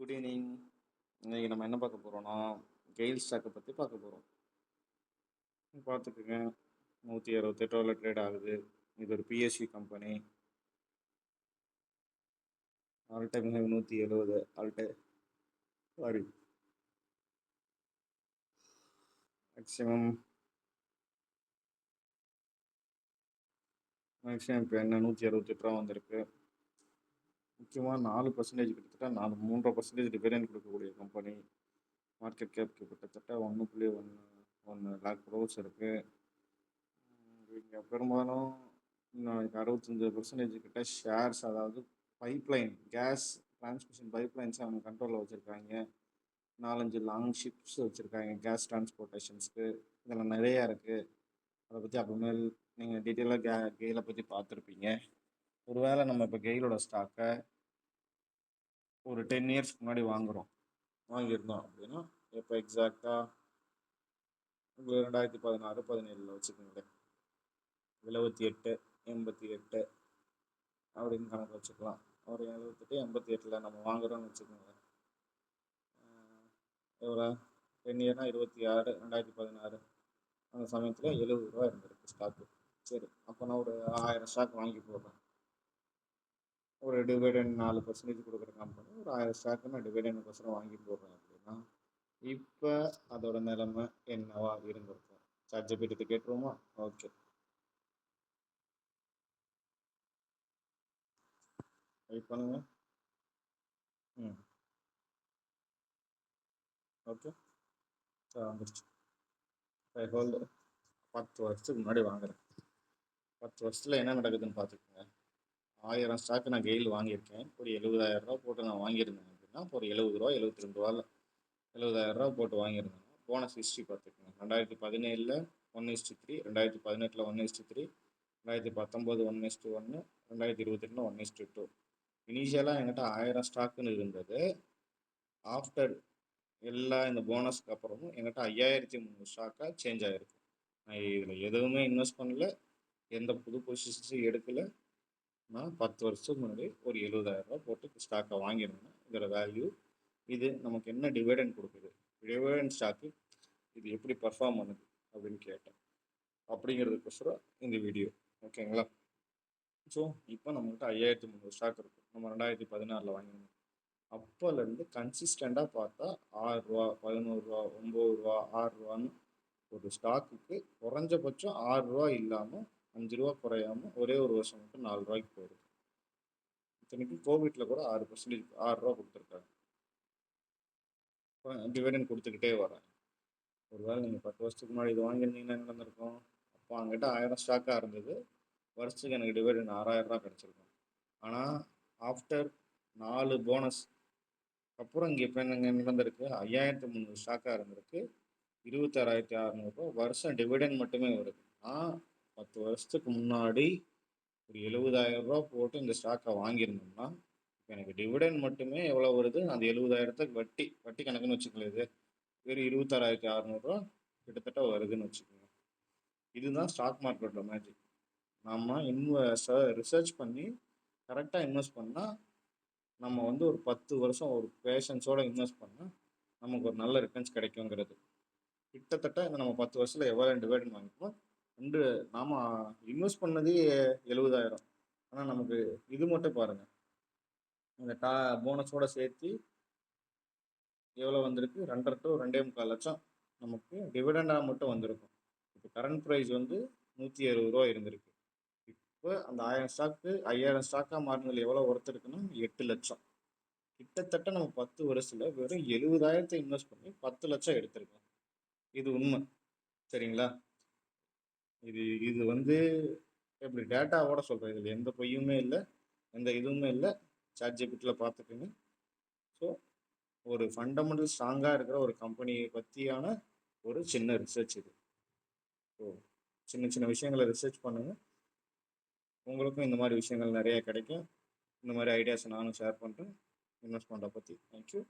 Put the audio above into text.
Good evening. இன்னைக்கு நம்ம என்ன பார்க்க போகிறோம்னா கெயில் ஸ்டாக்கை பற்றி பார்க்க போகிறோம். பார்த்துக்குங்க, 168 ட்ரேட் ஆகுது. இது ஒரு BSc company. All time 170 all time sorry maximum இப்போ என்ன 168 ரூபா வந்திருக்கு. முக்கியமாக 4% கிட்டத்தட்ட 3.5% டிவிடெண்ட் கொடுக்கக்கூடிய கம்பெனி. மார்க்கெட் கேப் கிட்டத்தட்ட 1.1 லேக் க்ரோர்ஸ் இருக்குது. இங்கே பெரும்பாலும் இன்னும் 65% கிட்ட ஷேர்ஸ், அதாவது பைப்லைன் கேஸ் டிரான்ஸ்மிஷன் பைப்லைன்ஸ் அவங்க கண்ட்ரோலில் வச்சுருக்காங்க. 4-5 லாங் ஷிப்ஸ் வச்சுருக்காங்க கேஸ் டிரான்ஸ்போர்ட்டேஷன்ஸ்க்கு. இதெல்லாம் நிறையா இருக்குது. அதை பற்றி அப்புறமேல் நீங்கள் டீட்டெயிலாக கெயிலை பற்றி பார்த்துருப்பீங்க. ஒருவேளை நம்ம இப்போ கெயிலோட ஸ்டாக்கை ஒரு 10 இயர்ஸ்க்கு முன்னாடி வாங்கியிருந்தோம் அப்படின்னா, இப்போ எக்ஸாக்டாக 2016-17 வச்சுக்கோங்களேன், 78, 88 அப்படின்னு கணக்கு வச்சுக்கலாம். ஒரு 78-88 நம்ம வாங்குறோம்னு வச்சுக்கோங்களேன். எவ்வளோ 10 இயர்னா 26, 2016 அந்த சமயத்தில் 70 ரூபா இருந்திருக்கு ஸ்டாக்கு. சரி, அப்போ நான் ஒரு 1000 ஸ்டாக் வாங்கி போடுறேன். ஒரு டிவிடெண்ட் 4% கொடுக்குற கம்பெனி ஒரு 1000 ஸ்டாக்கு நான் டிவிடெண்டுக்கோசரம் வாங்கி போடுறேன் அப்படின்னா, இப்போ அதோட நிலைமை என்னவா இருந்திருக்கும்? சாட்ஜிபிடி கேட்டுருவோமா? ஓகே, வெயிட் பண்ணுங்க. ஓகே, வந்துருச்சு. ஹோல்டு 10 வருஷத்துக்கு முன்னாடி வாங்குறேன். 10 வருஷத்தில் என்ன நடக்குதுன்னு பார்த்துக்கோங்க. 1000 ஸ்டாக்கு நான் கெயில் வாங்கியிருக்கேன். ஒரு 70,000 ரூபா போட்டு நான் வாங்கியிருந்தேன் அப்படின்னா, ஒரு 70 ரூபா 72 ரூபாவில் 70,000 ரூபா போட்டு வாங்கியிருந்தேன். போனஸ் ஹிஸ்ட்ரி பார்த்துக்கோங்க. 2017 1:3, 2018 1:3, 2019 1:1, 2022 1:2. இனிஷியலாக என்கிட்ட 1000 ஸ்டாக்குன்னு இருந்தது. ஆஃப்டர் எல்லா இந்த போனஸ்க்கு அப்புறமும் என்கிட்ட 5300 ஸ்டாக்காக சேஞ்ச் ஆகிருக்கு. நான் இதில் எதுவுமே இன்வெஸ்ட் பண்ணல, எந்த புது பொசிஷன்ஸும் எடுக்கலை. நான் 10 வருஷத்துக்கு முன்னாடி ஒரு 70,000 ரூபா போட்டு ஸ்டாக்கை வாங்கியிருந்தேன். இதோட வேல்யூ இது நமக்கு என்ன டிவிடெண்ட் கொடுக்குது, டிவிடெண்ட் ஸ்டாக்கு இது எப்படி பர்ஃபார்ம் பண்ணுது அப்படின்னு கேட்டேன். அப்படிங்கிறதுக்கோசரம் இந்த வீடியோ, ஓகேங்களா? ஸோ இப்போ நம்மகிட்ட 5300 ஸ்டாக் இருக்கும். நம்ம 2016 வாங்கினோம். அப்போலேருந்து கன்சிஸ்டண்டாக பார்த்தா 6 ரூபா, 11 ரூபா, 9 ரூபா, 6 ரூபான்னு ஒரு ஸ்டாக்குக்கு குறைஞ்சபட்சம் 6 ரூபா இல்லாமல் 5 ரூபா குறையாமல் ஒரே ஒரு வருஷம் மட்டும் 4 ரூபாய்க்கு போயிடுது. இத்தனைக்கும் கோவிட்டில் கூட 6% 6 ரூபா கொடுத்துருக்காங்க. டிவிடெண்ட் கொடுத்துக்கிட்டே வரேன். ஒருவேளை நீங்கள் 10 வருஷத்துக்கு முன்னாடி இது வாங்கியிருந்தீங்கன்னா என்ன நடந்திருக்கும்? அப்போ அங்கிட்ட 1000 ஸ்டாக்காக இருந்தது. வருஷத்துக்கு எனக்கு டிவிடெண்ட் 6000 ரூபா கிடச்சிருக்கும். ஆனால் ஆஃப்டர் 4 போனஸ் அப்புறம் இங்கே இப்போ என்ன நடந்திருக்கு? 5300 ஸ்டாக்காக இருந்திருக்கு. 26,600 ரூபா வருஷம் டிவிடெண்ட் மட்டுமே வருது. ஆனால் 10 வருஷத்துக்கு முன்னாடி ஒரு 70,000 ரூபா போட்டு இந்த ஸ்டாக்கை வாங்கியிருந்தோம்னா, இப்போ எனக்கு டிவிடெண்ட் மட்டுமே எவ்வளோ வருது? அந்த 70,000த்துக்கு வட்டி கணக்குன்னு வச்சுக்கல, இது வெறும் 26,600 ரூபா கிட்டத்தட்ட வருதுன்னு வச்சுக்கோங்க. இதுதான் ஸ்டாக் மார்க்கெட்டோட மேஜிக். நம்ம ரிசர்ச் பண்ணி கரெக்டாக இன்வெஸ்ட் பண்ணால், நம்ம ஒரு 10 வருஷம் ஒரு பேஷன்ஸோடு இன்வெஸ்ட் பண்ணால் நமக்கு ஒரு நல்ல ரிட்டர்ன்ஸ் கிடைக்குங்கிறது. கிட்டத்தட்ட நம்ம 10 வருஷத்தில் எவ்வளோ டிவிடெண்ட் வாங்கிப்போம். நாம் இன்வெஸ்ட் பண்ணதே 70,000. ஆனால் நமக்கு இது மட்டும் பாருங்கள், இந்த போனஸோடு சேர்த்து எவ்வளோ வந்திருக்கு? 2.5 to 2.25 லட்சம் நமக்கு டிவிடெண்டாக மட்டும் வந்திருக்கும். இப்போ கரண்ட் ப்ரைஸ் 160 ரூபா இருந்திருக்கு. இப்போ அந்த 5000 ஸ்டாக்காக மாறினதில் எவ்வளோ ஒர்த்து இருக்குன்னா 8 லட்சம். கிட்டத்தட்ட நம்ம 10 வருஷத்தில் வெறும் 70,000 இன்வெஸ்ட் பண்ணி 10 லட்சம் எடுத்திருக்கோம். இது உண்மை, சரிங்களா? இது எப்படி டேட்டாவோட சொல்கிறேன், இதில் எந்த பொய்யுமே இல்லை, எந்த இதுவுமே இல்லை. சாட்ஜிபிட்டியில் பார்த்துக்குங்க. ஸோ ஒரு ஃபண்டமெண்டல் ஸ்ட்ராங்காக இருக்கிற ஒரு கம்பெனியை பற்றியான ஒரு சின்ன ரிசர்ச் இது. ஸோ சின்ன சின்ன விஷயங்களை ரிசர்ச் பண்ணுங்கள். உங்களுக்கும் இந்த மாதிரி விஷயங்கள் நிறைய கிடைக்கும். இந்த மாதிரி ஐடியாஸை நானும் ஷேர் பண்ணுறேன் இன்வெஸ்ட்மெண்ட்டை பற்றி. தேங்க்யூ.